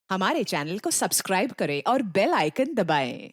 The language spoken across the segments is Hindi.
हमारे चैनल को सब्सक्राइब करें और बेल आइकन दबाएं।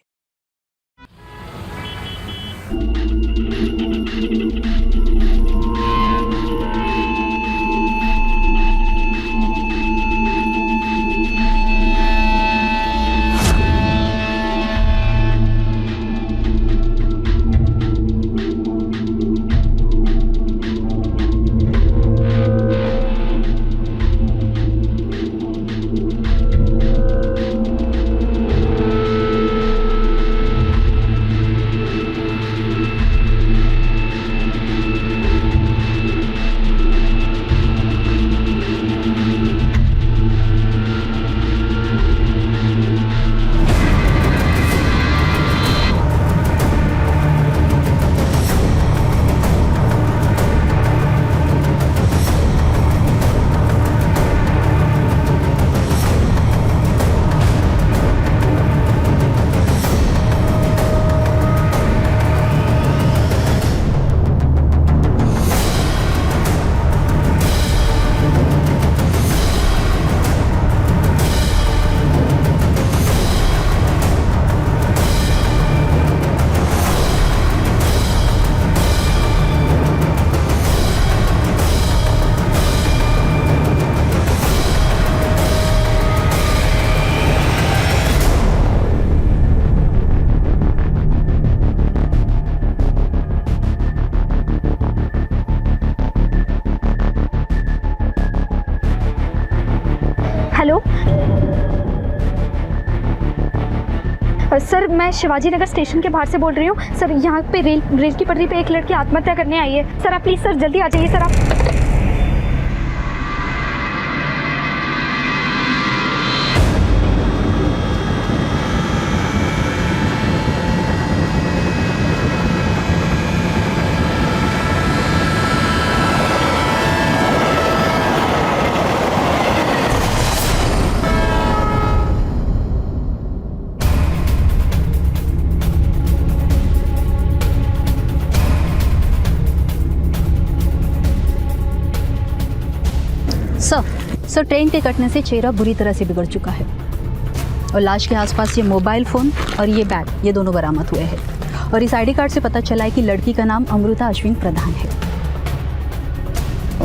हेलो सर, मैं शिवाजी नगर स्टेशन के बाहर से बोल रही हूँ। सर, यहाँ पे रेल की पटरी पे एक लड़की आत्महत्या करने आई है। सर आप प्लीज़ सर जल्दी आ जाइए सर आप। सर ट्रेन के कटने से चेहरा बुरी तरह से बिगड़ चुका है और लाश के आसपास ये मोबाइल फ़ोन और ये बैग, ये दोनों बरामद हुए हैं। और इस आईडी कार्ड से पता चला है कि लड़की का नाम अमृता अश्विन प्रधान है।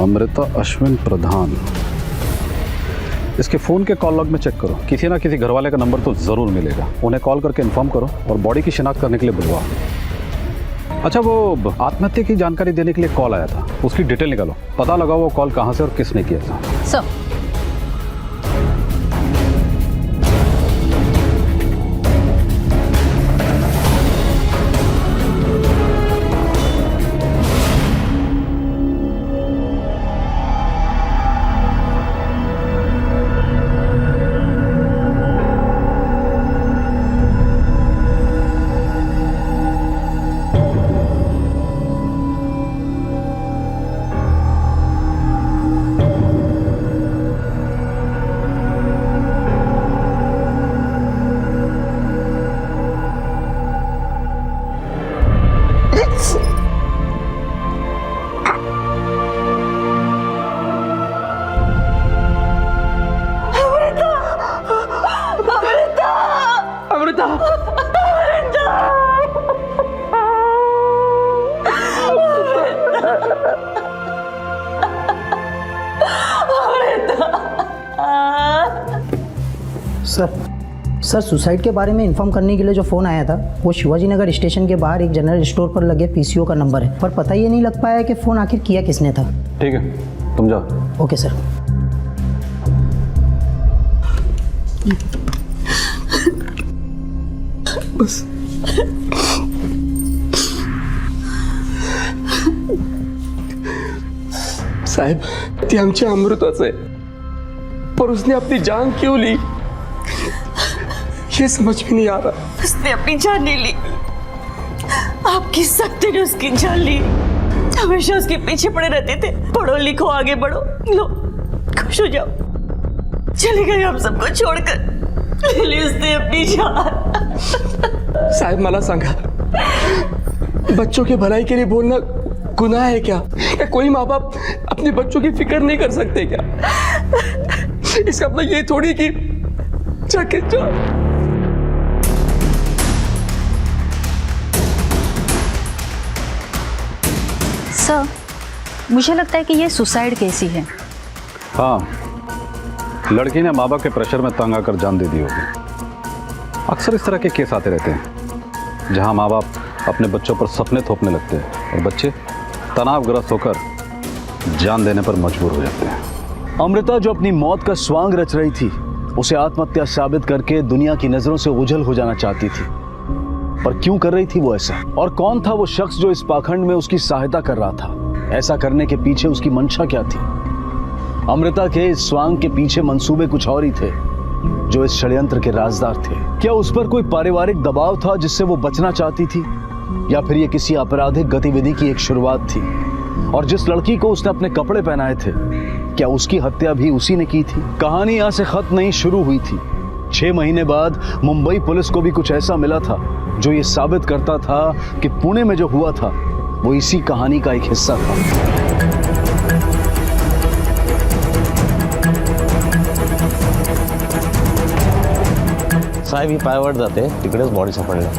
अमृता अश्विन प्रधान, इसके फ़ोन के कॉल लॉग में चेक करो, किसी ना किसी घरवाले का नंबर तो ज़रूर मिलेगा। उन्हें कॉल करके इन्फॉर्म करो और बॉडी की शिनाख्त करने के लिए बुलवाओ। अच्छा, वो आत्महत्या की जानकारी देने के लिए कॉल आया था, उसकी डिटेल निकालो, पता लगाओ वो कॉल कहाँ से और किसने किया था। सर सर सुसाइड के बारे में इन्फॉर्म करने के लिए जो फ़ोन आया था वो शिवाजी नगर स्टेशन के बाहर एक जनरल स्टोर पर लगे पीसीओ का नंबर है, पर पता ये नहीं लग पाया कि फ़ोन आखिर किया किसने था। ठीक है, तुम जाओ। Okay sir. बस साहेब, ती आमच्या अमृताच आहे, पर उसने अपनी जान क्यों ली ये समझ में नहीं आ रहा। उसने अपनी जान नहीं ली, आपकी सख्ती ने उसकी जान ली। हमेशा उसके पीछे पड़े रहते थे, पढ़ो लिखो आगे बढ़ो, लो खुश हो जाओ। चले गए हम सबको छोड़कर, ले ली उसने अपनी जान। साहेब मला सांगा, बच्चों की भलाई के लिए बोलना गुनाह है क्या? क्या कोई माँ बाप अपने बच्चों की फिक्र नहीं कर सकते क्या? इसका मतलब ये थोड़ी कि जाके जा। सर, मुझे लगता है कि ये सुसाइड केस ही है। हाँ, लड़की ने माँ बाप के प्रेशर में तंग आकर जान दे दी होगी। अक्सर इस तरह के केस आते रहते हैं जहाँ माँ बाप अपने बच्चों पर सपने थोपने लगते हैं और बच्चे तनावग्रस्त होकर जान देने पर मजबूर हो जाते हैं। अमृता जो अपनी मौत का स्वांग रच रही थी, उसे आत्महत्या साबित करके दुनिया की नजरों से ओझल हो जाना चाहती थी, पर क्यों कर रही थी वो ऐसा? और कौन था वो शख्स जो इस पाखंड में उसकी सहायता कर रहा था? ऐसा करने के पीछे उसकी मंशा क्या थी? अमृता के इस स्वांग के पीछे मंसूबे कुछ और ही थे जो इस षड्यंत्र के राजदार थे। क्या उस पर कोई पारिवारिक दबाव था जिससे वो बचना चाहती थी, या फिर ये किसी आपराधिक गतिविधि की एक शुरुआत थी? और जिस लड़की को उसने अपने कपड़े पहनाए थे, क्या उसकी हत्या भी उसी ने की थी? कहानी यहाँ से खत्म नहीं, शुरू हुई थी। 6 महीने बाद मुंबई पुलिस को भी कुछ ऐसा मिला था जो ये साबित करता था कि पुणे में जो हुआ था वो इसी कहानी का एक हिस्सा था। साहेब ही पायावर जाते, तिकडेच बॉडी सापडल्या।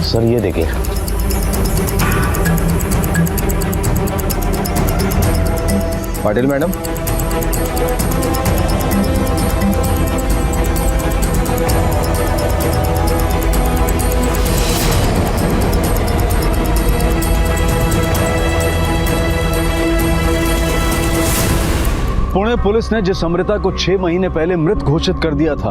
सर ये देखिए। पाटिल मैडम, पुणे पुलिस ने जिस अमृता को 6 महीने पहले मृत घोषित कर दिया था,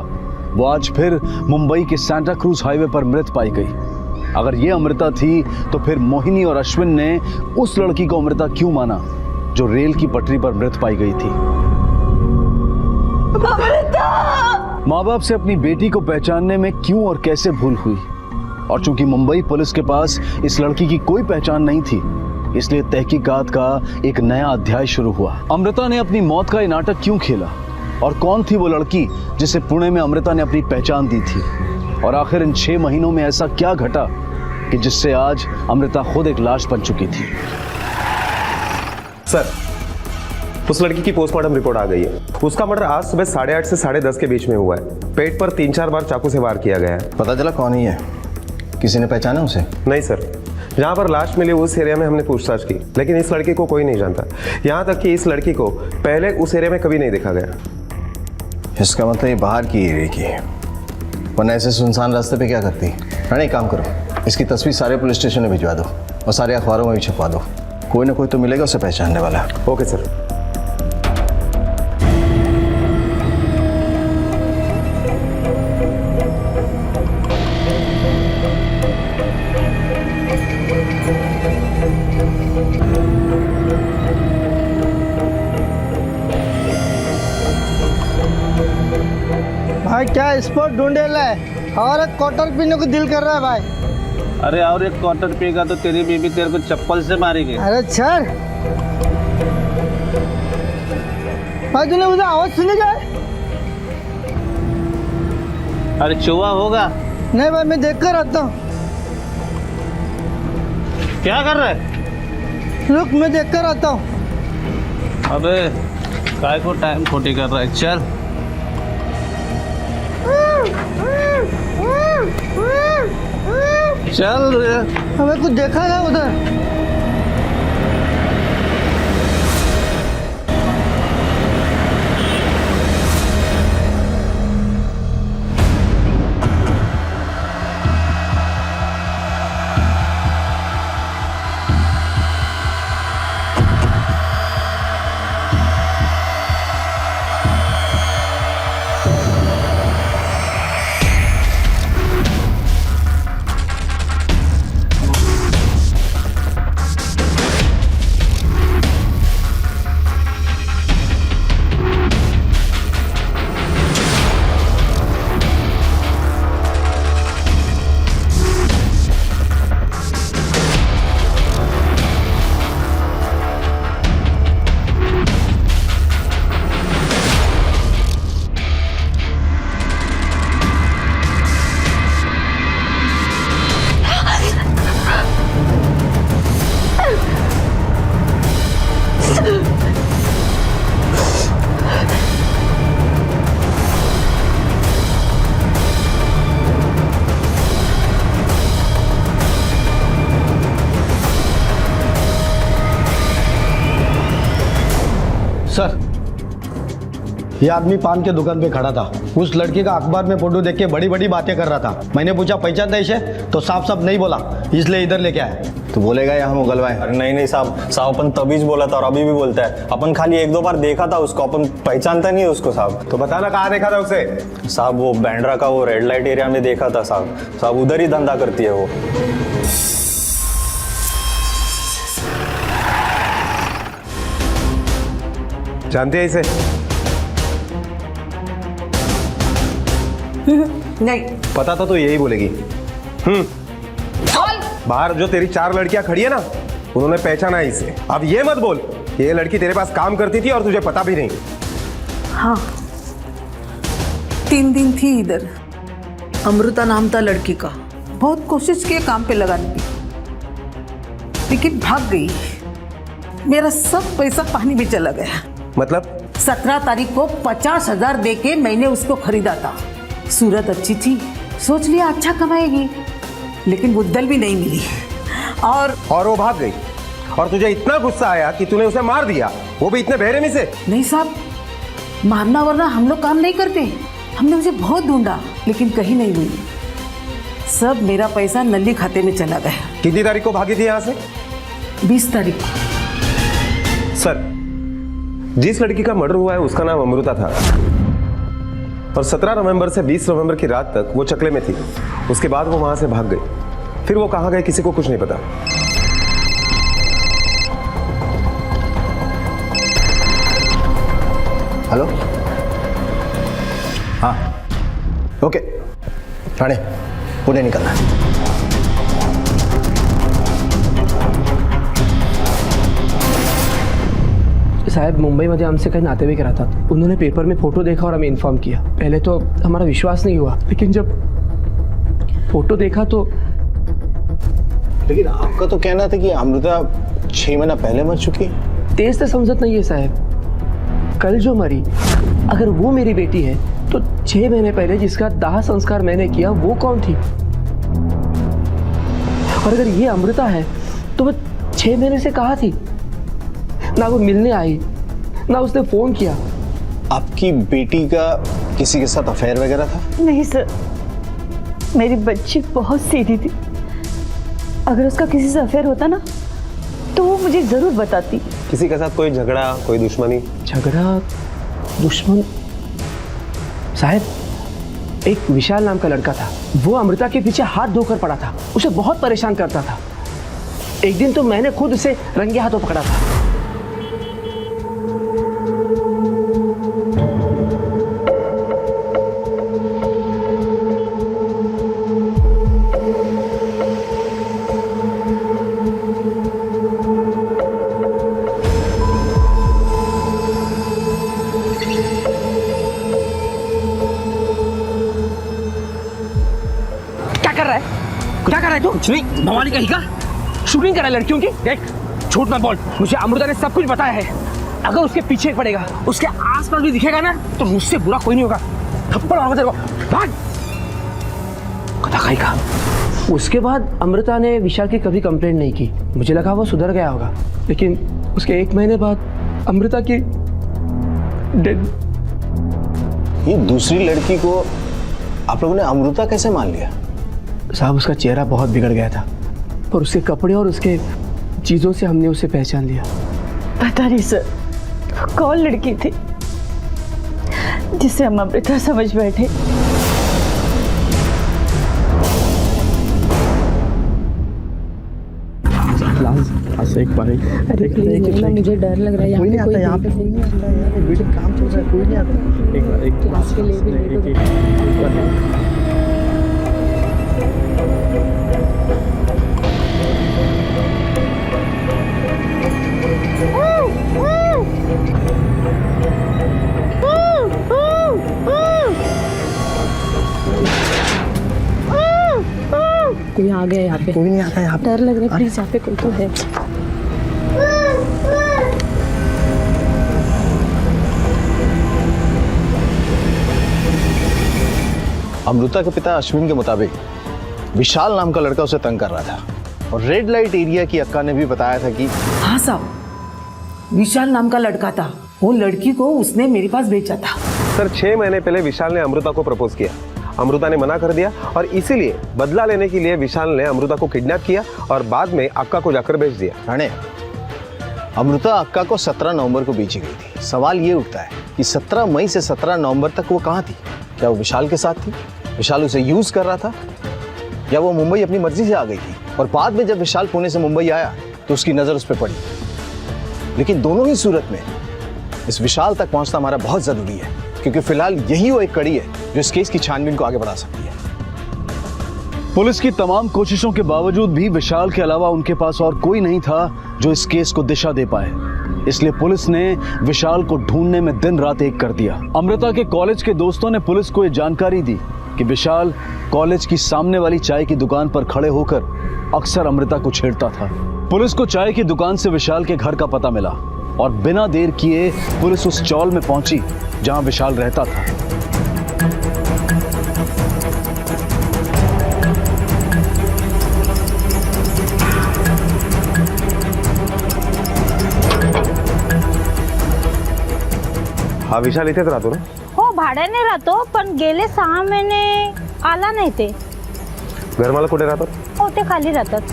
वो आज फिर मुंबई के सांता क्रूज हाईवे पर मृत पाई गई। अगर ये अमृता थी तो फिर मोहिनी और अश्विन ने उस लड़की को अमृता क्यों माना जो रेल की पटरी पर मृत पाई गई थी? माँ बाप से अपनी बेटी को पहचानने में क्यों और कैसे भूल हुई? और चूंकि मुंबई पुलिस के पास इस लड़की की कोई पहचान नहीं थी, इसलिए तहकीकात का एक नया अध्याय शुरू हुआ। अमृता ने अपनी मौत का ये नाटक क्यों खेला, और कौन थी वो लड़की जिसे पुणे में अमृता ने अपनी पहचान दी थी? और आखिर इन 6 महीनों में ऐसा क्या घटा कि जिससे आज अमृता खुद एक लाश बन चुकी थी? सर, उस लड़की की पोस्टमार्टम रिपोर्ट आ गई है। उसका मर्डर आज सुबह 8:30 से 10:30 के बीच में हुआ है। पेट पर 3-4 बार चाकू से वार किया गया है। पता चला कौन ही है? किसी ने पहचाना उसे? नहीं सर, जहाँ पर लाश मिली उस एरिया में हमने पूछताछ की, लेकिन इस लड़की को कोई नहीं जानता। यहाँ तक कि इस लड़की को पहले उस एरिया में कभी नहीं देखा गया। इसका मतलब ये बाहर की एरिया की है, वरना ऐसे सुनसान रास्ते पे क्या करती? रानी, एक काम करो, इसकी तस्वीर सारे पुलिस स्टेशन में भिजवा दो और सारे अखबारों में भी छपवा दो। कोई ना कोई तो मिलेगा उसे पहचानने वाला। Okay sir. भाई क्या स्पोर्ट ढूंढे है और एक क्वार्टर पीने को दिल कर रहा है भाई। अरे और एक क्वार्टर पिएगा तो तेरी बीबी तेरे को चप्पल से मारेगी। अरे सर भाई, तूने मुझे आवाज सुनी क्या? अरे चूहा होगा। नहीं भाई, मैं देख कर आता हूँ। क्या कर रहा है? रुक, मैं देख कर आता हूँ। अबे काय को टाइम खोटी कर रहा है, चल। चल रे। हमें कुछ देखा ना उधर। ये आदमी पान के दुकान पे खड़ा था, उस लड़की का अखबार में फोटो देख के बड़ी बड़ी बातें कर रहा था। मैंने पूछा पहचानता इसे, तो साफ साफ नहीं बोला, इसलिए इधर लेके आया। तो बोलेगा या हम उगलवाए? अरे नहीं साहब, अपन तभी बोला था और अभी भी बोलता है। अपन खाली 1-2 बार देखा था उसको, अपन पहचानता नहीं है उसको साहब। तो बताना कहाँ देखा था उसे? साहब वो बैंड्रा का वो रेड लाइट एरिया में देखा था साहब उधर ही धंधा करती है वो। जानते हैं इसे? नहीं। पता था तो यही बोलेगी। बाहर जो तेरी 4 लड़कियां खड़ी है ना, उन्होंने पहचाना है इसे। अब ये मत बोल ये लड़की तेरे पास काम करती थी और तुझे पता भी नहीं। हाँ 3 दिन थी इधर। अमृता नाम था लड़की का। बहुत कोशिश की काम पे लगाने की, लेकिन भाग गई। मेरा सब पैसा पानी में चला गया। मतलब 17 तारीख को 50,000 दे के मैंने उसको खरीदा था। सूरत अच्छी थी, सोच लिया अच्छा कमाएगी, लेकिन बुद्धल भी नहीं मिली और वो भाग गई। और तुझे इतना गुस्सा आया कि तूने उसे मार दिया, वो भी इतने बेरहमी से? नहीं साहब, मारना वरना हम लोग काम नहीं करते। हमने उसे बहुत ढूंढा लेकिन कहीं नहीं मिली। सब मेरा पैसा नल्ली खाते में चला गया। कितनी तारीख को भागी थी यहाँ से? 20 तारीख को। सर, जिस लड़की का मर्डर हुआ है उसका नाम अमृता था और 17 नवंबर से 20 नवंबर की रात तक वो चकले में थी। उसके बाद वो वहां से भाग गई। फिर वो कहाँ गए किसी को कुछ नहीं पता। हेलो, हाँ ओके, राणे पुणे निकलना है। साहब मुंबईमध्ये आमचे काही नातेवाईक राहतात. उन्होंने पेपर में फोटो देखा और हमें इन्फॉर्म किया. पहले तो हमारा विश्वास नहीं हुआ, लेकिन जब फोटो देखा तो। लेकिन आपका तो कहना था कि अमृता 6 महीना पहले मर चुकी है। तेज तो समझत नहीं है साहब. कल जो मरी, अगर वो मेरी बेटी है तो 6 महीने पहले जिसका दाह संस्कार मैंने किया वो कौन थी? और अगर ये अमृता है तो वो 6 महीने से कहाँ थी? ना वो मिलने आई, ना उसने फोन किया। आपकी बेटी का किसी के साथ अफेयर वगैरह था? नहीं सर, मेरी बच्ची बहुत सीधी थी। अगर उसका किसी से अफेयर होता ना तो वो मुझे जरूर बताती। किसी के साथ कोई झगड़ा, कोई दुश्मनी? झगड़ा, दुश्मन साहब, एक विशाल नाम का लड़का था, वो अमृता के पीछे हाथ धोकर पड़ा था, उसे बहुत परेशान करता था। एक दिन तो मैंने खुद उसे रंगे हाथों पकड़ा था। क्या कर रहा है तू? कुछ नहीं, भवानी कहीं का शूटिंग कर रहा है लड़कियों की। देख, झूठ मत बोल, मुझे अमृता ने सब कुछ बताया है। अगर उसके पीछे पड़ेगा, उसके आसपास भी दिखेगा ना, तो मुझसे बुरा कोई नहीं होगा। थप्पड़ मारूंगा तेरे को, भाग। कथा खाई का। उसके बाद अमृता ने विशाल की कभी कंप्लेंट नहीं की। मुझे लगा वो सुधर गया होगा, लेकिन उसके 1 महीने बाद अमृता की डेड। ये दूसरी लड़की को आप लोगों ने अमृता कैसे मान लिया? साहब, उसका चेहरा बहुत बिगड़ गया था, पर उसके कपड़े और उसके चीजों से हमने उसे पहचान लिया। पता नहीं सर, कौन लड़की थी जिसे हम अमृता समझ बैठे। एक बार मुझे डर लग रहा है। कोई नहीं आता यहाँ पे, कोई नहीं आता है। मीटिंग काम चल रहा है, कोई नहीं आता। एक बार क्लास के लिए भी लेट हो कोई आ गया यहाँ पे। कोई नहीं आता यहाँ पे। डर लग रहा है, प्लीज यहाँ पे कोई तो है। अमृता के पिता अश्विन के मुताबिक विशाल नाम का लड़का उसे तंग कर रहा था और रेड लाइट एरिया की अक्का ने भी बताया था कि हाँ साहब, विशाल नाम का लड़का था। वो लड़की को उसने मेरे पास भेजा था। सर 6 महीने पहले विशाल ने अमृता को प्रपोज किया, अमृता ने मना कर दिया और इसीलिए बदला लेने के लिए विशाल ने अमृता को किडनैप किया और बाद में अक्का को जाकर भेज दिया। राणे, अमृता अक्का को 17 नवंबर को बेची गई थी। सवाल ये उठता है कि 17 मई से 17 नवंबर तक वो कहाँ थी? क्या वो विशाल के साथ थी? विशाल उसे यूज कर रहा था, या वो मुंबई अपनी मर्जी से आ गई थी और बाद में जब विशाल पुणे से मुंबई आया तो उसकी नजर उस पर पड़ी? लेकिन दोनों ही सूरत में इस विशाल तक पहुंचना हमारा बहुत जरूरी है, क्योंकि फिलहाल यही वो एक कड़ी है जो इस केस की छानबीन को आगे बढ़ा सकती है। पुलिस की तमाम कोशिशों के बावजूद भी विशाल के अलावा उनके पास और कोई नहीं था जो इस केस को दिशा दे पाए। इसलिए पुलिस ने विशाल को ढूंढने में दिन रात एक कर दिया। अमृता के कॉलेज के दोस्तों ने पुलिस को यह जानकारी दी कि विशाल कॉलेज की सामने वाली चाय की दुकान पर खड़े होकर अक्सर अमृता को छेड़ता था। पुलिस को चाय की दुकान से विशाल के घर का पता मिला और बिना देर किए पुलिस उस चौल में पहुंची जहां विशाल रहता था। हा विशाल इथेच राहतो ना? हो, भाड्याने राहतो, पण गेले 6 महिने आला नाही ते. घरमालक कुठे राहतात? हो, ते खाली राहतात.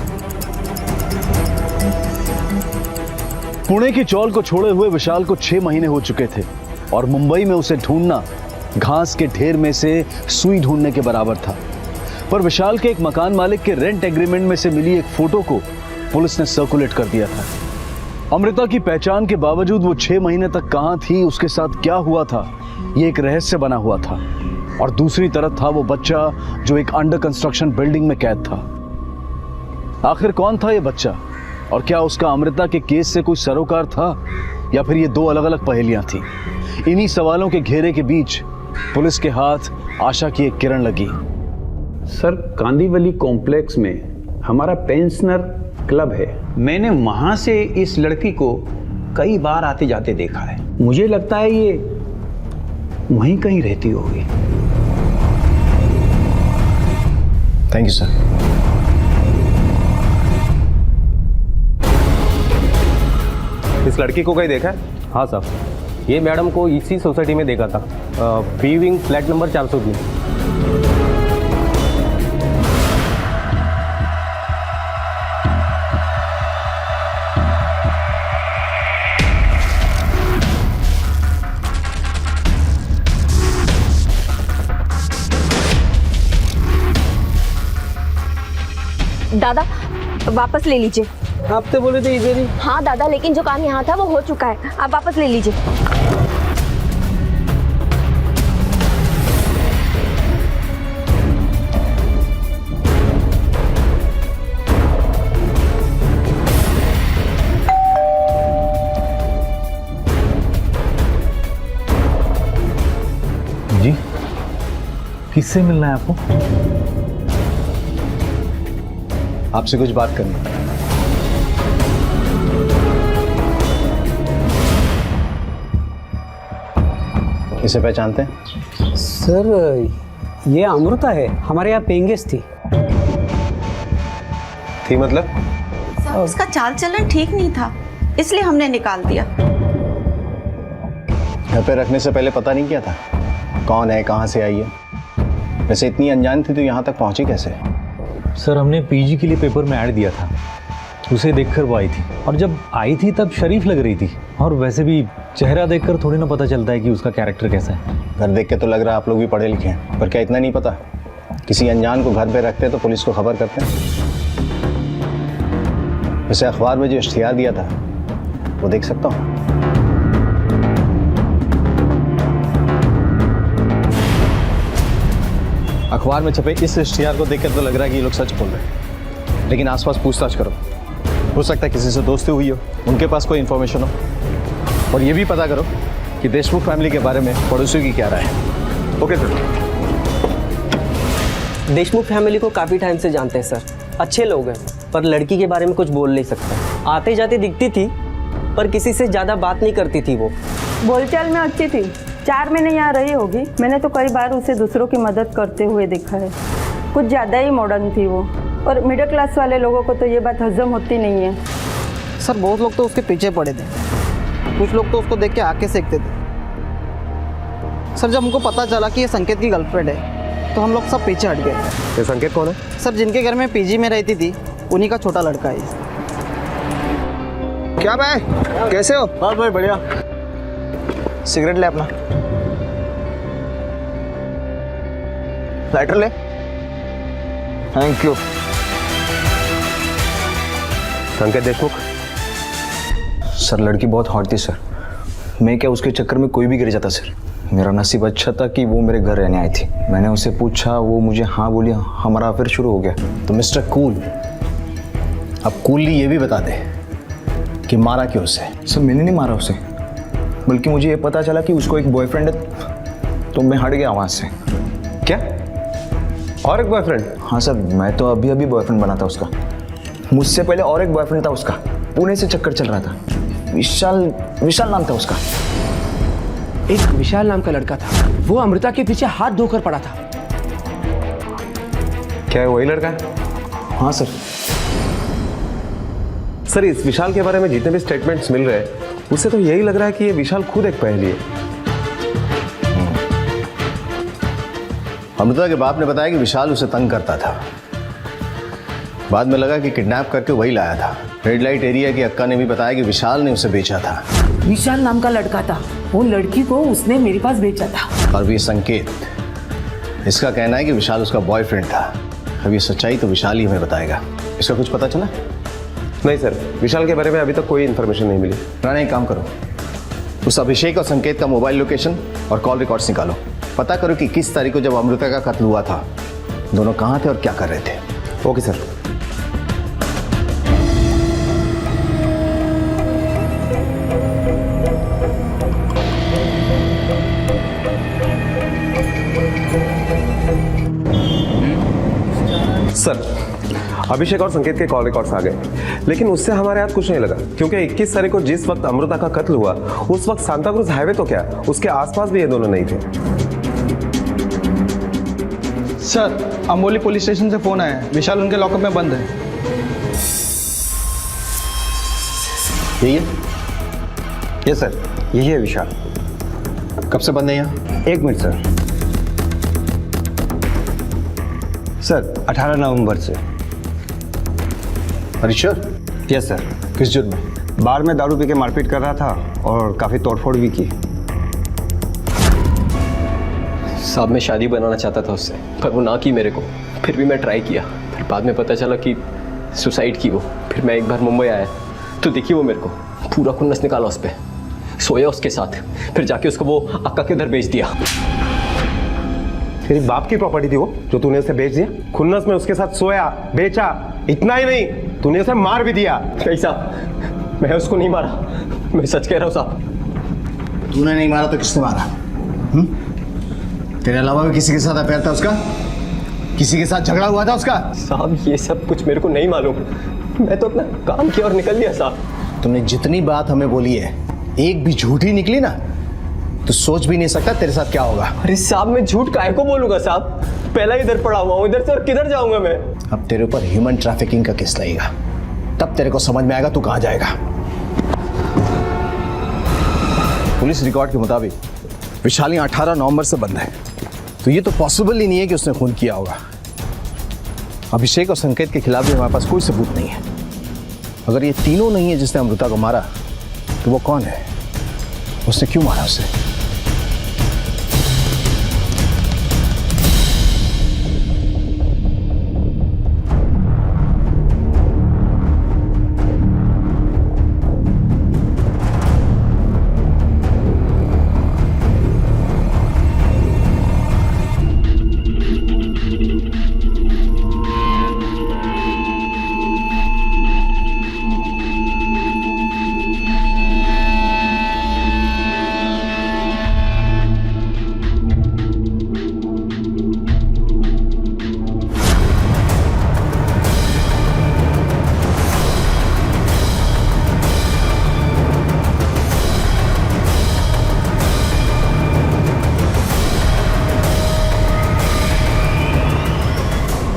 पुणे की चौल को छोड़े हुए विशाल को 6 महीने हो चुके थे और मुंबई में उसे ढूंढना घास के ढेर में से सुई ढूंढने के बराबर था। पर विशाल के एक मकान मालिक के रेंट एग्रीमेंट में से मिली एक फोटो को पुलिस ने सर्कुलेट कर दिया था। अमृता की पहचान के बावजूद वो 6 महीने तक कहां थी, उसके साथ क्या हुआ था, ये एक रहस्य बना हुआ था। और दूसरी तरफ था वो बच्चा जो एक अंडर कंस्ट्रक्शन बिल्डिंग में कैद था। आखिर कौन था ये बच्चा और क्या उसका अमृता के केस से कोई सरोकार था या फिर ये दो अलग अलग पहेलियां थी? इन्हीं सवालों के घेरे के बीच पुलिस के हाथ आशा की एक किरण लगी। सर, कांदीवली कॉम्प्लेक्स में हमारा पेंशनर क्लब है। मैंने वहां से इस लड़की को कई बार आते जाते देखा है। मुझे लगता है ये वहीं कहीं रहती होगी। Thank you sir. इस लड़की को कहीं देखा है? हाँ साहब, ये मैडम को इसी सोसाइटी में देखा था, बी विंग फ्लैट नंबर 403। दादा, वापस ले लीजिए। आप तो बोले थे इधर ही। हाँ दादा, लेकिन जो काम यहाँ था वो हो चुका है, आप वापस ले लीजिए। जी, किससे मिलना है आपको? आपसे कुछ बात करनी है। इसे पहचानते हैं? सर, ये अमृता है, हमारे यहाँ पेइंग गेस्ट थी। मतलब? सर, उसका चाल चलन ठीक नहीं था, इसलिए हमने निकाल दिया। घर पे रखने से पहले पता नहीं किया था कौन है, कहाँ से आई है? वैसे इतनी अनजान थी तो यहाँ तक पहुँची कैसे? सर, हमने पीजी के लिए पेपर में ऐड दिया था, उसे देखकर वो आई थी। और जब आई थी तब शरीफ लग रही थी, और वैसे भी चेहरा देखकर थोड़ी ना पता चलता है कि उसका कैरेक्टर कैसा है। घर देख के तो लग रहा है आप लोग भी पढ़े लिखे हैं, पर क्या इतना नहीं पता किसी अनजान को घर पे रखते तो पुलिस को खबर करते हैं? वैसे अखबार में जो इश्तिहार दिया था वो देख सकता हूँ? अखबार में छपे इस इश्तिहार को देखकर तो लग रहा है कि ये लोग सच बोल रहे हैं, लेकिन आसपास पूछताछ करो, हो सकता है किसी से दोस्ती हुई हो, उनके पास कोई इन्फॉर्मेशन हो। और ये भी पता करो कि देशमुख फैमिली के बारे में पड़ोसियों की क्या राय है। Okay sir. देशमुख फैमिली को काफ़ी टाइम से जानते हैं सर, अच्छे लोग हैं, पर लड़की के बारे में कुछ बोल नहीं सकते। आते जाते दिखती थी पर किसी से ज़्यादा बात नहीं करती थी। वो बोलचाल में अच्छी थी, 4 महीने यहाँ रही होगी। मैंने तो कई बार उसे दूसरों की मदद करते हुए देखा है। कुछ ज़्यादा ही मॉडर्न थी वो, और मिडिल क्लास वाले लोगों को तो ये बात हजम होती नहीं है। सर, बहुत लोग तो उसके पीछे पड़े थे, कुछ लोग तो उसको देख के आके सेकते थे। सर जब हमको पता चला कि ये संकेत की गर्लफ्रेंड है तो हम लोग सब पीछे हट गए। ये संकेत कौन है? सर जिनके घर में पीजी में रहती थी उन्हीं का छोटा लड़का है। क्या भाई, कैसे हो? बस भाई बढ़िया। सिगरेट ले अपना, लाइटर ले। Thank you. संकेत देशमुख? सर लड़की बहुत हॉट थी सर, मैं क्या उसके चक्कर में कोई भी गिर जाता सर। मेरा नसीब अच्छा था कि वो मेरे घर रहने आई थी। मैंने उससे पूछा, वो मुझे हाँ बोली, हमारा अफेयर शुरू हो गया। तो मिस्टर कूल, अब कूलली ये भी बता दे कि मारा क्यों उसे? सर मैंने नहीं मारा उसे, बल्कि मुझे ये पता चला कि उसको एक बॉयफ्रेंड है तो मैं हट गया वहाँ से। क्या? और एक बॉयफ्रेंड? हाँ सर, मैं तो अभी अभी बॉयफ्रेंड बना था उसका। मुझसे पहले और एक बॉयफ्रेंड था उसका, पुणे से चक्कर चल रहा था। विशाल नाम था उसका। एक विशाल नाम का लड़का था, वो अमृता के पीछे हाथ धोकर पड़ा था। क्या है वही लड़का है? हाँ सर। सर इस विशाल के बारे में जितने भी स्टेटमेंट्स मिल रहे हैं उससे तो यही लग रहा है कि ये विशाल खुद एक पहेली है। अमृता के बाप ने बताया कि विशाल उसे तंग करता था। बाद में लगा कि किडनैप करके वही लाया था। रेड लाइट एरिया की अक्का ने भी बताया कि विशाल ने उसे बेचा था। विशाल नाम का लड़का था, वो लड़की को उसने मेरे पास भेजा था। और ये संकेत, इसका कहना है कि विशाल उसका बॉयफ्रेंड था। अब ये सच्चाई तो विशाल ही हमें बताएगा। इसका कुछ पता चला? नहीं सर, विशाल के बारे में अभी तक कोई इन्फॉर्मेशन नहीं मिली। राणा एक काम करो, उस अभिषेक और संकेत का मोबाइल लोकेशन और कॉल रिकॉर्ड्स निकालो। पता करो कि किस तारीख को जब अमृता का कत्ल हुआ था दोनों कहाँ थे और क्या कर रहे थे। Okay sir. सर अभिषेक और संकेत के कॉल रिकॉर्ड्स आ गए, लेकिन उससे हमारे हाथ कुछ नहीं लगा, क्योंकि 21 तारीख को जिस वक्त अमृता का कत्ल हुआ उस वक्त सांता क्रूज हाईवे तो क्या उसके आसपास भी ये दोनों नहीं थे। सर अम्बोली पुलिस स्टेशन से फोन आया है, विशाल उनके लॉकअप में बंद है। यही है? ये सर, यही है विशाल। कब से बंद है यहाँ? 1 मिनट सर 18 नवंबर से। श्योर? Yes sir. किस जुर्म में? बार में दारू पी के मारपीट कर रहा था और काफ़ी तोड़फोड़ भी की। साहब मैं शादी बनाना चाहता था उससे, पर वो ना की मेरे को। फिर भी मैं ट्राई किया, फिर बाद में पता चला कि सुसाइड की वो। फिर मैं एक बार मुंबई आया तो देखी वो मेरे को, पूरा खुन्नस निकाला उस पर, सोया उसके साथ, फिर जाके उसको वो अक्का के उधर बेच दिया। तेरी बाप की प्रॉपर्टी थी वो जो तूने उसे बेच दिया? खुन्नस में उसके साथ सोया, बेचा, इतना ही नहीं तूने उसे मार भी दिया। नहीं साहब, मैं उसको नहीं मारा, मैं सच कह रहा हूँ साहब। तूने नहीं मारा तो किसने मारा? तेरे अलावा भी किसी के साथ अफेयर था उसका? किसी के साथ झगड़ा हुआ था उसका? साहब ये सब कुछ मेरे को नहीं मालूम, मैं तो अपना काम किया और निकल लिया साहब। तुमने जितनी बात हमें बोली है एक भी झूठी निकली ना तो सोच भी नहीं सकता तेरे साथ क्या होगा। अरे साहब मैं झूठ काहे को बोलूंगा साहब, पहला इधर पड़ा हुआ हूँ, इधर से और किधर जाऊंगा मैं? अब तेरे ऊपर ह्यूमन ट्रैफिकिंग का केस लगेगा, तब तेरे को समझ में आएगा तू कहां जाएगा। पुलिस रिकॉर्ड के मुताबिक विशाली 18 नवंबर से बंद है, तो ये तो पॉसिबल ही नहीं है कि उसने खून किया होगा। अभिषेक और संकेत के खिलाफ भी हमारे पास कोई सबूत नहीं है। अगर ये तीनों नहीं है जिसने अमृता को मारा तो वो कौन है? उसने क्यों मारा उसे?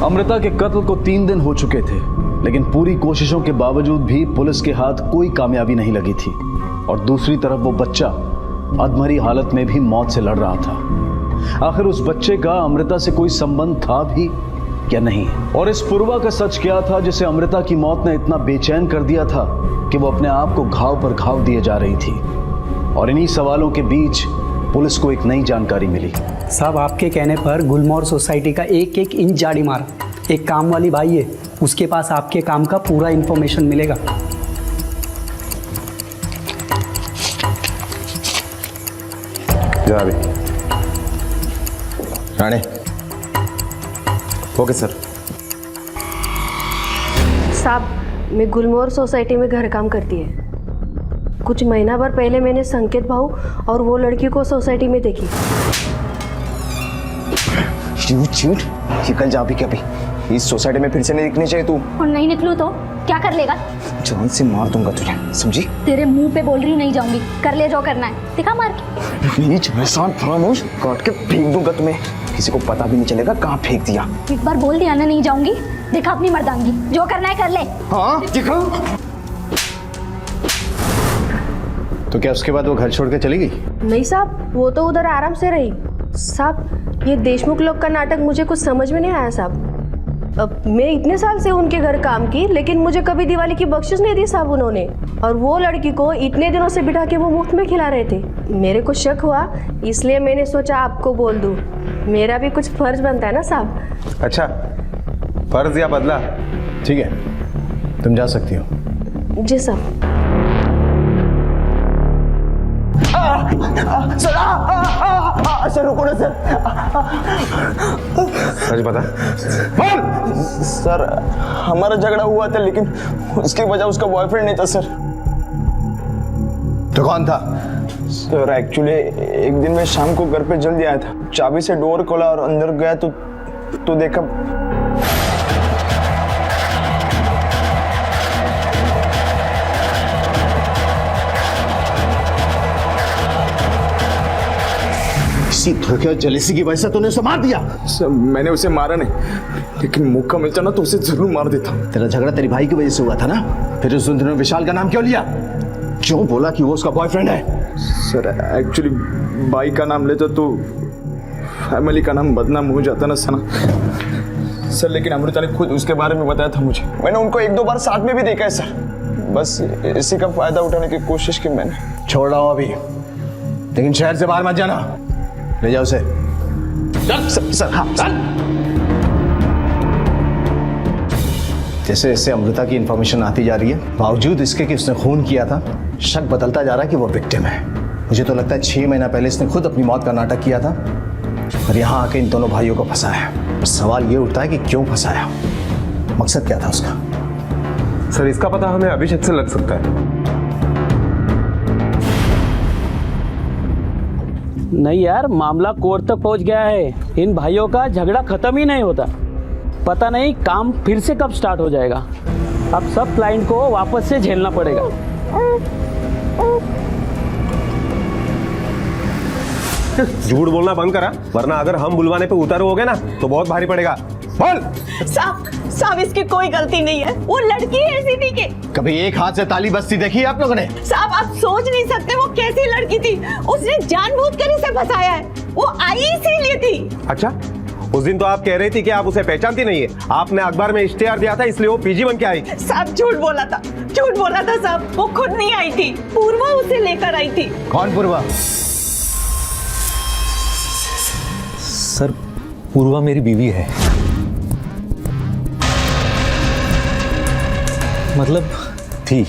अमृता के कत्ल को 3 दिन हो चुके थे, लेकिन पूरी कोशिशों के बावजूद भी पुलिस के हाथ कोई कामयाबी नहीं लगी थी। और दूसरी तरफ वो बच्चा अधमरी हालत में भी मौत से लड़ रहा था। आखिर उस बच्चे का अमृता से कोई संबंध था भी या नहीं? और इस पूर्वा का सच क्या था जिसे अमृता की मौत ने इतना बेचैन कर दिया था कि वो अपने आप को घाव पर घाव दिए जा रही थी? और इन्हीं सवालों के बीच पुलिस को एक नई जानकारी मिली। साहब, आपके कहने पर गुलमोहर सोसाइटी का एक एक इंच झाड़ी मारा। एक काम वाली भाई है, उसके पास आपके काम का पूरा इंफॉर्मेशन मिलेगा। जा भी राणे। Okay sir. साहब, मैं गुलमोहर सोसाइटी में घर काम करती है। कुछ महीना भर पहले मैंने संकेत भाऊ और वो लड़की को सोसाइटी में देखी। निकल जा अभी क्या भी, इस सोसाइटी में फिर से नहीं दिखनी चाहिए तू। और नहीं निकलूं तो क्या कर लेगा? जान से मार दूंगा तुझे, समझी? तेरे मुंह पे बोल रही नहीं जाऊंगी, कर ले जो करना है, दिखा मार के। नीच भैंसान फरामोश, काट के फेंक दूंगा तुम्हें, किसी को पता भी नहीं चलेगा कहाँ फेंक दिया। एक बार बोल दिया ना नहीं जाऊंगी, दिखा अपनी मर्दांगी, जो करना है कर ले। हाँ दिखा। तो क्या उसके बाद वो घर छोड़ के चली गई? नहीं साहब, वो तो उधर आराम से रही। साहब, ये देशमुख लोग का नाटक मुझे कुछ समझ में नहीं आया साहब। अब मैं इतने साल से उनके घर काम की, लेकिन मुझे कभी दिवाली की बख्शिश नहीं दी साहब उन्होंने। और वो लड़की को इतने दिनों से बिठा के वो मुफ्त में खिला रहे थे। मेरे को शक हुआ, इसलिए मैंने सोचा आपको बोल दूं। मेरा भी कुछ फर्ज बनता है ना साहब। अच्छा, फर्ज या बदला? ठीक है, तुम जा सकती हो। जी साहब। सर रुको ना सर। सच बता। सर, हमारा झगड़ा हुआ था, लेकिन उसकी वजह उसका बॉयफ्रेंड नहीं था सर। तो कौन था? सर एक्चुअली एक दिन मैं शाम को घर पे जल्दी आया था, चाबी से डोर खोला और अंदर गया तो देखा धोखे और जलेसी की वजह से तूने उसे मार दिया? सर मैंने उसे मारा नहीं, लेकिन मौका मिलता ना तो उसे जरूर मार देता। तेरा झगड़ा तेरी भाई की वजह से हुआ था ना? फिर उस दिन विशाल का नाम क्यों लिया? क्यों बोला कि वो उसका बॉयफ्रेंड है? सर एक्चुअली भाई का नाम लेता तो फैमिली का नाम बदनाम हो जाता ना सना। सर लेकिन अमृता ने खुद उसके बारे में बताया था मुझे। मैंने उनको एक दो बार साथ में भी देखा है सर। बस इसी का फायदा उठाने की कोशिश की मैंने। छोड़ रहा हूं अभी, लेकिन शहर से बाहर मत जाना। ले जाओ उसे। चल सर। हाँ चल। जैसे जैसे अमृता की इंफॉर्मेशन आती जा रही है, बावजूद इसके कि उसने खून किया था, शक बदलता जा रहा है कि वो विक्टिम है। मुझे तो लगता है 6 महीना पहले इसने खुद अपनी मौत का नाटक किया था और यहाँ आके इन दोनों भाइयों को फंसाया। और सवाल ये उठता है कि क्यों फंसाया, मकसद क्या था उसका? सर इसका पता हमें अभिषेक से लग सकता है। नहीं यार, मामला कोर्ट तक पहुंच गया है। इन भाइयों का झगड़ा खत्म ही नहीं होता। पता नहीं काम फिर से कब स्टार्ट हो जाएगा। अब सब क्लाइंट को वापस से झेलना पड़ेगा। झूठ बोलना बंद करा, वरना अगर हम बुलवाने पे उतर हो गए ना तो बहुत भारी पड़ेगा। बोल। साहब इसकी कोई गलती नहीं है, वो लड़की है सीधी के। कभी एक हाथ से ताली बजती देखी है आप लोगों ने? साहब आप सोच नहीं सकते वो कैसी लड़की थी। उसने जानबूझकर इसे फंसाया है, वो आई इसीलिए थी। अच्छा, उस दिन तो आप कह रही थी कि आप उसे पहचानती नहीं है। आपने अखबार में इश्तेहार दिया था इसलिए वो पीजी बन के आई। साहब झूठ बोला था साहब। वो खुद नहीं आई थी, पूर्वा उसे लेकर आई थी। कौन पूर्वा? सर पूर्वा मेरी बीवी है। मतलब थी,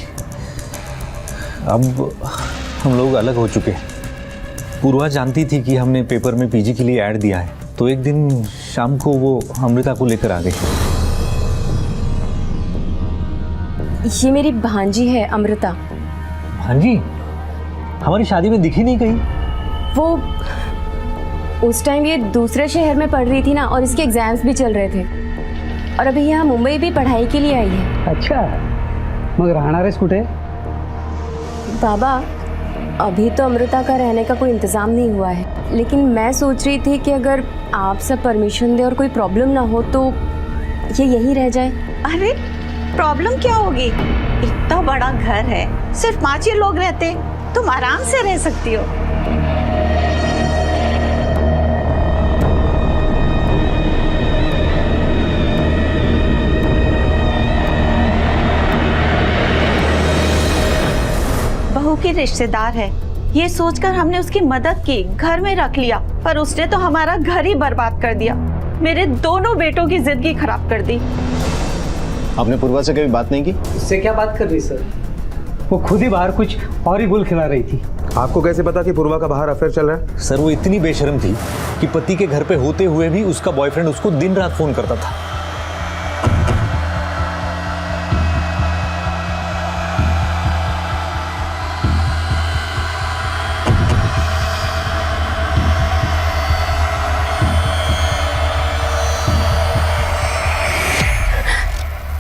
अब हम लोग अलग हो चुके हैं। पूर्वा जानती थी कि हमने पेपर में पीजी के लिए ऐड दिया है, तो एक दिन शाम को वो अमृता को लेकर आ गई। ये मेरी भांजी है अमृता। भांजी? हमारी शादी में दिखी नहीं कहीं। वो उस टाइम ये दूसरे शहर में पढ़ रही थी ना, और इसके एग्जाम्स भी चल रहे थे, और अभी यहाँ मुंबई भी पढ़ाई के लिए आई है। अच्छा, मग राहणारेस कुठे? बाबा अभी तो अमृता का रहने का कोई इंतज़ाम नहीं हुआ है, लेकिन मैं सोच रही थी कि अगर आप सब परमिशन दे और कोई प्रॉब्लम ना हो तो ये यहीं रह जाए। अरे प्रॉब्लम क्या होगी, इतना बड़ा घर है, सिर्फ 5 ही लोग रहते, तुम आराम से रह सकती हो। की रिश्तेदार है, ये सोचकर हमने उसकी मदद की, घर में रख लिया, पर उसने तो हमारा घर ही बर्बाद कर दिया, मेरे दोनों बेटों की जिंदगी खराब कर दी। आपने पूर्वा से कभी बात नहीं की? इससे क्या बात कर रही सर? वो खुद ही बाहर कुछ और ही गुल खिला रही थी। आपको कैसे पता कि पूर्वा का बाहर अफेयर चल रहा है? सर वो इतनी बेशर्म थी कि पति के घर पे होते हुए भी उसका बॉयफ्रेंड उसको दिन रात फोन करता था।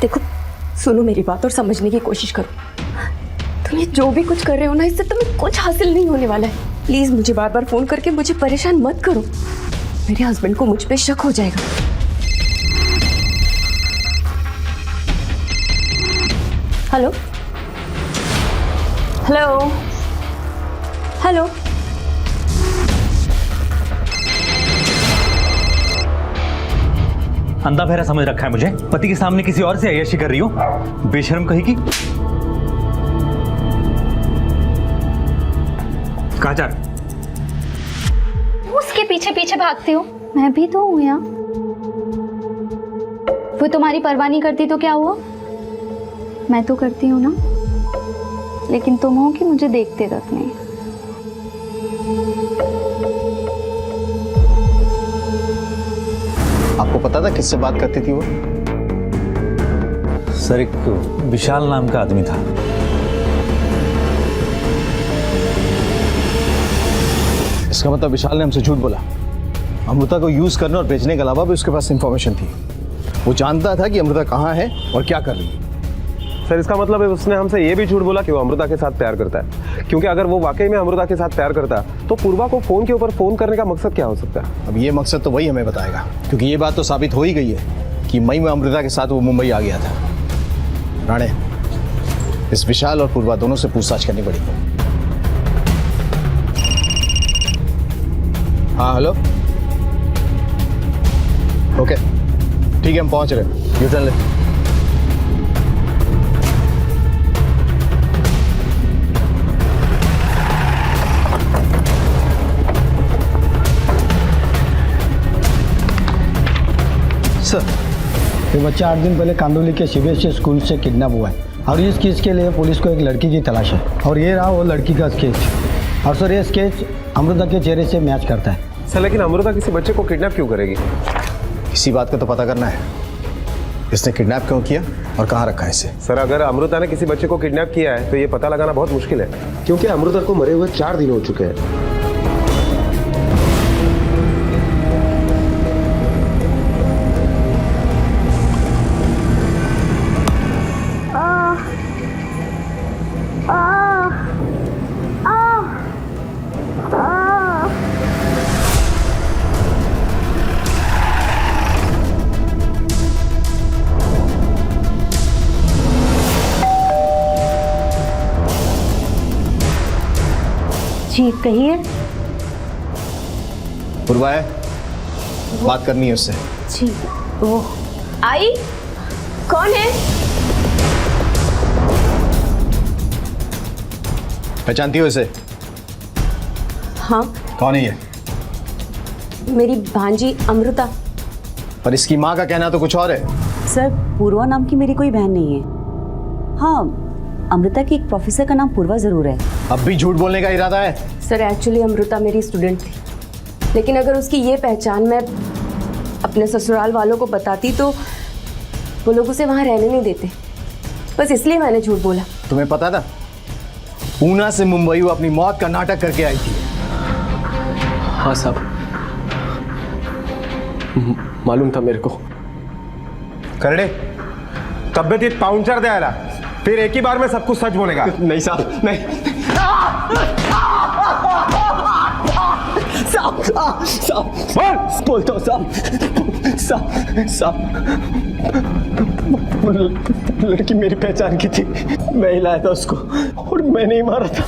देखो, सुनो मेरी बात और समझने की कोशिश करो। तुम ये जो भी कुछ कर रहे हो ना, इससे तुम्हें कुछ हासिल नहीं होने वाला है। प्लीज मुझे बार बार फोन करके मुझे परेशान मत करो, मेरे हस्बैंड को मुझ पे शक हो जाएगा। Hello hello hello. अंधा बहरा समझ रखा है मुझे? पति के सामने किसी और से अय्याशी कर रही हो, बेशर्म कहेगी। कहाँ जा रही? उसके पीछे पीछे भागती हो, मैं भी तो हूँ यहाँ। वो तुम्हारी परवाह नहीं करती तो क्या हुआ? मैं तो करती हूँ ना, लेकिन तुम हो कि मुझे देखते तक नहीं। आपको पता था किससे बात करती थी वो? सर एक विशाल नाम का आदमी था। इसका मतलब विशाल ने हमसे झूठ बोला। अमृता को यूज करने और बेचने के अलावा भी उसके पास इंफॉर्मेशन थी। वो जानता था कि अमृता कहाँ है और क्या कर रही है। सर इसका मतलब है उसने हमसे ये भी झूठ बोला कि वो अमृता के साथ प्यार करता है, क्योंकि अगर वो वाकई में अमृता के साथ प्यार करता तो पूर्वा को फोन के ऊपर फोन करने का मकसद क्या हो सकता है? अब ये मकसद तो वही हमें बताएगा, क्योंकि ये बात तो साबित हो ही गई है कि मई में अमृता के साथ वो मुंबई आ गया था। राणे, इस विशाल और पूर्वा दोनों से पूछताछ करनी पड़ेगी। हाँ हेलो, ओके ठीक है, हम पहुंच रहे हैं। यू टर्न ले। सर, ये बच्चा 8 दिन पहले कांदोली के सीबीएसई स्कूल से किडनैप हुआ है और इस केस के लिए पुलिस को एक लड़की की तलाश है और ये रहा वो लड़की का स्केच। और सर ये स्केच अमृता के चेहरे से मैच करता है। सर लेकिन अमृता किसी बच्चे को किडनैप क्यों करेगी? इसी बात का तो पता करना है, इसने किडनैप क्यों किया और कहाँ रखा है इसे। सर अगर अमृता ने किसी बच्चे को किडनैप किया है तो ये पता लगाना बहुत मुश्किल है, क्योंकि अमृता को मरे हुए 4 दिन हो चुके हैं। जी कहिए। पूर्वा है, बात करनी है उससे। जी वो आई? कौन है? पहचानती हो इसे? हाँ। कौन है ये? मेरी भांजी अमृता। पर इसकी माँ का कहना तो कुछ और है। सर पूर्वा नाम की मेरी कोई बहन नहीं है। हाँ, अमृता की एक प्रोफेसर का नाम पूर्वा जरूर है। अब भी झूठ बोलने का इरादा है? सर एक्चुअली अमृता मेरी स्टूडेंट थी, लेकिन अगर उसकी ये पहचान मैं अपने ससुराल वालों को बताती तो वो लोग उसे वहाँ रहने नहीं देते, बस इसलिए मैंने झूठ बोला। तुम्हें पता था पूना से मुंबई वो अपनी मौत का नाटक करके आई थी? हाँ साहब, मालूम था मेरे को। करड़े तब्येत पाउंचर द्यायला, फिर एक ही बार में सब कुछ सच बोलेगा। नहीं साहब, नहीं। साहब बोलता हूँ साहब, लड़की मेरी पहचान की थी, मैं ही लाया था उसको और मैंने ही मारा था।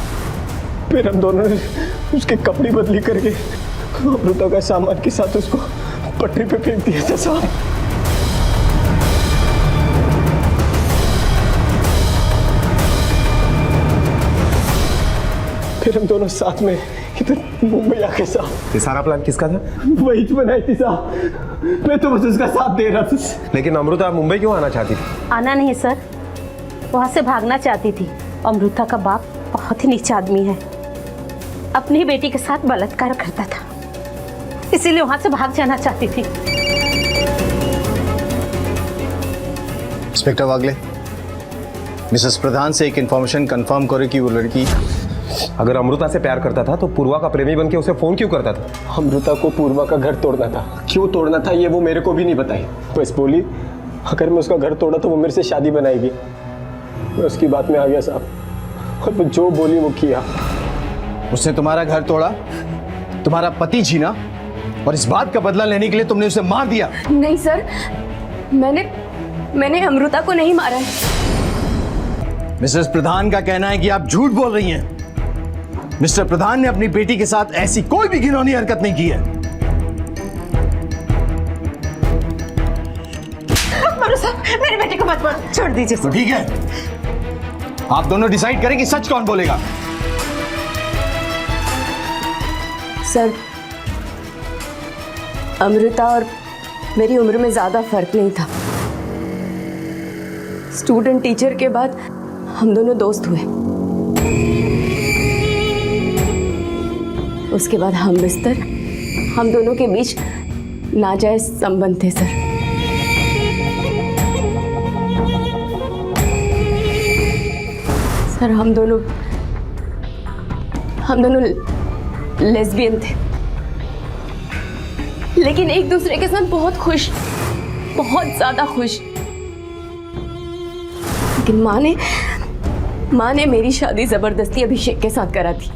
फिर हम दोनों ने उसके कपड़े बदली करके अमृता का सामान के साथ उसको पटरी पे फेंक दिया था साहब। फिर हम दोनों साथ में इधर मुंबई आके साहब। ये सारा प्लान किसका था? वही तो बनाई थी साहब, मैं तो बस उसका साथ दे रहा था। लेकिन अमृता मुंबई क्यों आना चाहती थी? आना नहीं सर, वहाँ से भागना चाहती थी। अमृता का बाप बहुत ही नीच आदमी है, अपनी बेटी के साथ बलात्कार करता था, इसीलिए वहाँ से भाग जाना चाहती थी। इंस्पेक्टर वागले, मिसेस प्रधान से एक इंफॉर्मेशन कंफर्म करो कि वो लड़की अगर अमृता से प्यार करता था तो पूर्वा का प्रेमी बन के उसे फोन क्यों करता था? अमृता को पूर्वा का घर तोड़ना था, क्यों तोड़ना था ये वो मेरे को भी नहीं बताई। बस बोली अगर मैं उसका घर तोड़ा तो वो मेरे से शादी बनाएगी। मैं उसकी बात में आ गया साहब, और वो जो बोली वो किया। उसने तुम्हारा घर तोड़ा, तुम्हारा पति छीना, और इस बात का बदला लेने के लिए तुमने उसे मार दिया। नहीं सर, मैंने अमृता को नहीं मारा है। मिसेस प्रधान का कहना है कि आप झूठ बोल रही हैं। मिस्टर प्रधान ने अपनी बेटी के साथ ऐसी कोई भी घिनौनी हरकत नहीं की है। मेरे बेटे को मत मारो, छोड़ दीजिए। तो ठीक है, आप दोनों डिसाइड करें कि सच कौन बोलेगा। सर, अमृता और मेरी उम्र में ज्यादा फर्क नहीं था। स्टूडेंट टीचर के बाद हम दोनों दोस्त हुए, उसके बाद हम बिस्तर, हम दोनों के बीच नाजायज संबंध थे सर। सर हम दोनों लेस्बियन थे, लेकिन एक दूसरे के साथ बहुत खुश, बहुत ज्यादा खुश। लेकिन माँ ने मेरी शादी जबरदस्ती अभिषेक के साथ करा थी,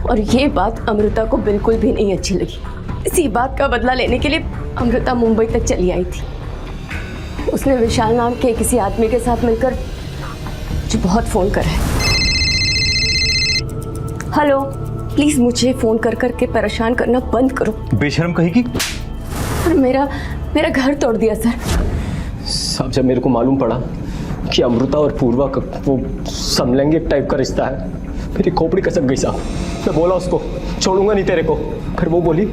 और ये बात अमृता को बिल्कुल भी नहीं अच्छी लगी। इसी बात का बदला लेने के लिए अमृता मुंबई तक चली आई थी। उसने विशाल नाम के किसी आदमी के साथ मिलकर मुझे बहुत फोन करा है। हेलो, प्लीज मुझे फोन कर करके परेशान करना बंद करो। बेशर्म कहेगी। और मेरा घर तोड़ दिया सर। साहब जब मेरे को मालूम पड़ा कि अमृता और पूर्वा का वो समलैंगिक टाइप का रिश्ता है, मेरी खोपड़ी कसक गई साहब। मैं बोला उसको छोड़ूंगा नहीं तेरे को, फिर वो बोली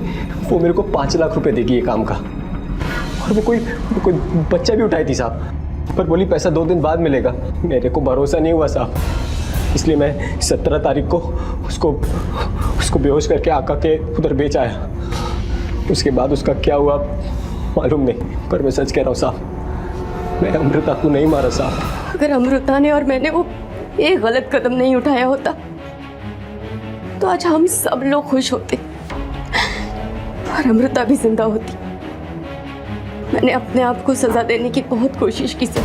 वो मेरे को 5 लाख रुपए देगी ये काम का, और वो कोई बच्चा भी उठाई थी साहब, पर बोली पैसा 2 दिन बाद मिलेगा। मेरे को भरोसा नहीं हुआ साहब, इसलिए मैं 17 तारीख को उसको बेहोश करके आका के उधर बेच आया। उसके बाद उसका क्या हुआ मालूम नहीं, पर मैं सच कह रहा हूँ साहब, मैं अमृता को नहीं मारा साहब। अगर अमृता ने और मैंने वो एक गलत कदम नहीं उठाया होता तो आज हम सब लोग खुश होते और अमृता भी जिंदा होती। मैंने अपने आप को सजा देने की बहुत कोशिश की सर,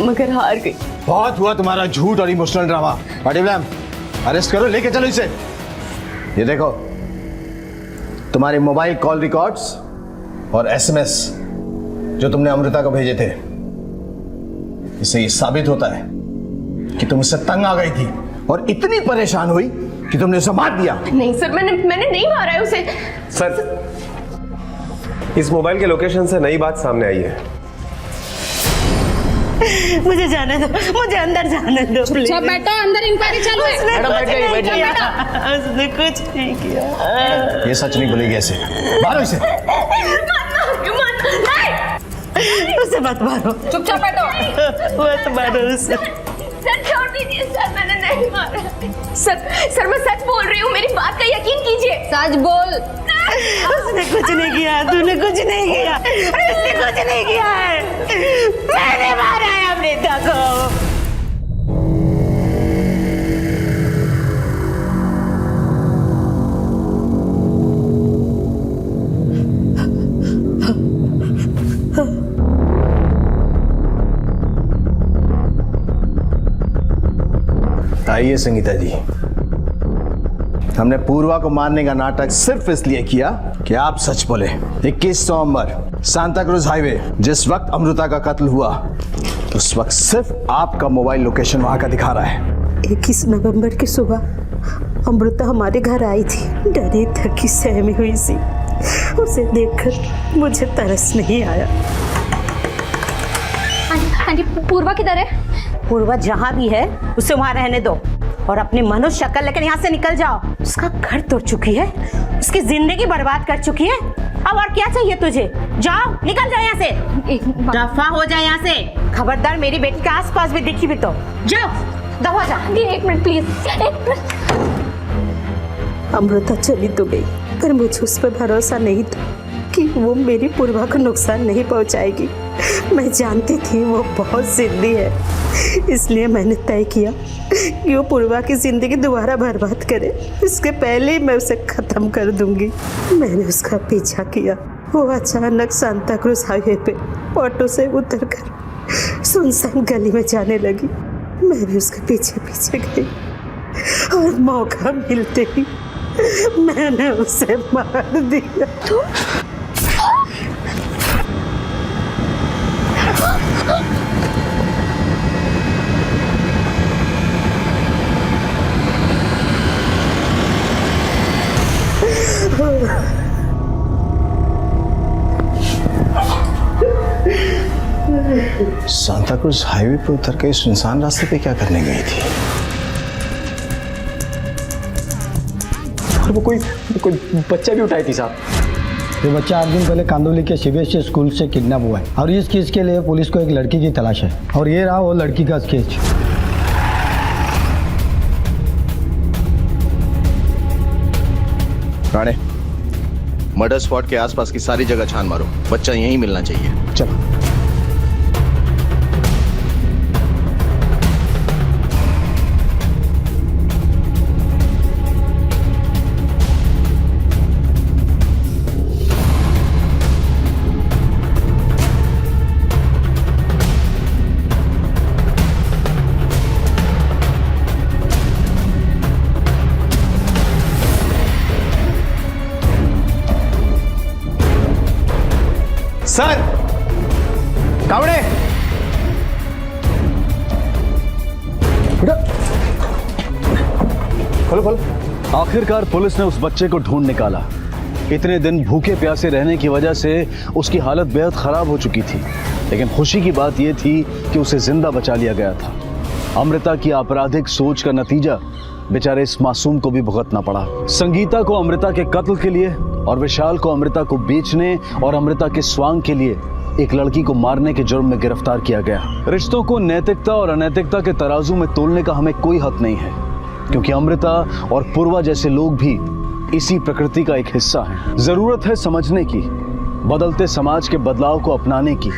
मगर हार गई। बहुत हुआ तुम्हारा झूठ और emotional drama. Patil ma'am, arrest करो, लेके चलो इसे। ये देखो, तुम्हारे मोबाइल कॉल रिकॉर्ड्स और एसएमएस जो तुमने अमृता को भेजे थे, इससे ये साबित होता है कि तुम इससे तंग आ गई थी और इतनी परेशान हुई कि तुमने उसे मार दिया। नहीं सर, मैंने नहीं मारा है उसे। सर, इस मोबाइल के लोकेशन से नई बात सामने आई है। मुझे जाने दो, मुझे अंदर जाने दो। चुपचाप बैठो, अंदर इंक्वायरी चालू है। उसने कुछ नहीं किया। ये सच नहीं बोलेगी ऐसे। मारो इसे। उसे मत मारो, चुपचाप बैठो। मत मारो उसे। सर छोड़ दीजिए सर, मैंने नहीं मारा। सर मैं सच बोल रही हूँ, मेरी बात का यकीन कीजिए। सच बोल। उसने कुछ नहीं किया, तूने कुछ नहीं किया, उसने कुछ नहीं किया है। मैंने मारा है अमृता को। आइए संगीता जी, हमने पूर्वा को मारने का नाटक सिर्फ इसलिए किया कि आप सच बोले। 21 नवंबर सांता क्रूज हाईवे जिस वक्त अमृता का कत्ल हुआ, उस वक्त सिर्फ आपका मोबाइल लोकेशन वहां का दिखा रहा है। 21 नवंबर की सुबह अमृता हमारे घर आई थी, डरी थकी सहमी हुई सी। उसे देखकर मुझे तरस नहीं आया। आंटी, पूर्वा किधर है? पूर्वा जहाँ भी है उसे वहाँ रहने दो। और अपनी मनुष्य शक्ल लेकर यहाँ से निकल जाओ। उसका घर तोड़ चुकी है, उसकी जिंदगी बर्बाद कर चुकी है। अब और क्या चाहिए तुझे? जाओ, निकल जाओ यहाँ से, दफा हो जाए यहाँ से। खबरदार मेरी बेटी के आसपास भी दिखी भी तो जाओ, दफा जा। एक मिनट प्लीज, एक मिनट। अमृता चली तो गई, पर मुझे उस पर भरोसा नहीं था कि वो मेरी पूर्वा को नुकसान नहीं पहुंचाएगी। मैं जानती थी वो बहुत जिद्दी है, इसलिए मैंने तय किया कि वो पूर्वा की जिंदगी दोबारा बर्बाद करे, इसके पहले ही मैं उसे खत्म कर दूंगी। मैंने उसका पीछा किया। वो अचानक सांता क्रूज हाईवे पे ऑटो से उतरकर सुनसान गली में जाने लगी। मैं भी उसके पीछे पीछे गई और मौका मिलते ही मैंने उसे मार दिया। सांता क्रूज हाईवे पे उतर के सुनसान रास्ते पे क्या करने गई थी? और वो कोई बच्चा भी उठाई थी साहब। ये बच्चा 8 दिन पहले कांदोली के सीबीएसई स्कूल से किडनैप हुआ है और इस केस के लिए पुलिस को एक लड़की की तलाश है और ये रहा वो लड़की का स्केच। राणे, मर्डर स्पॉट के आसपास की सारी जगह छान मारो, बच्चा यहीं मिलना चाहिए। चलो। सर, कावड़े, खोलो खोलो। आखिरकार पुलिस ने उस बच्चे को ढूंढ निकाला। इतने दिन भूखे प्यासे रहने की वजह से उसकी हालत बेहद खराब हो चुकी थी, लेकिन खुशी की बात यह थी कि उसे जिंदा बचा लिया गया था। अमृता की आपराधिक सोच का नतीजा बेचारे इस मासूम को भी भुगतना पड़ा। संगीता को अमृता के कत्ल के लिए और विशाल को अमृता को बेचने और अमृता के स्वांग के लिए एक लड़की को मारने के जुर्म में गिरफ्तार किया गया। रिश्तों को नैतिकता और अनैतिकता के तराजू में तोलने का हमें कोई हक नहीं है, क्योंकि अमृता और पूर्वा जैसे लोग भी इसी प्रकृति का एक हिस्सा हैं। जरूरत है समझने की, बदलते समाज के बदलाव को अपनाने की,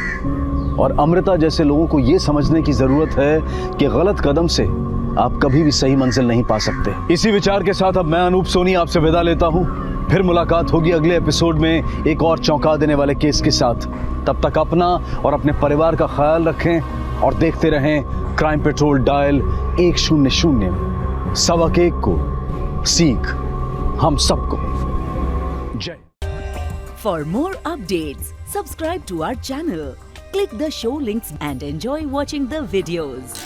और अमृता जैसे लोगों को ये समझने की जरूरत है कि गलत कदम से आप कभी भी सही मंजिल नहीं पा सकते। इसी विचार के साथ अब मैं अनूप सोनी आपसे विदा लेता हूं। फिर मुलाकात होगी अगले एपिसोड में एक और चौंका देने वाले केस के साथ। तब तक अपना और अपने परिवार का ख्याल रखें और देखते रहें क्राइम पेट्रोल डायल 100 1 को सीख हम सबको। जय। For more updates, subscribe to our channel, click the show links and enjoy watching the videos.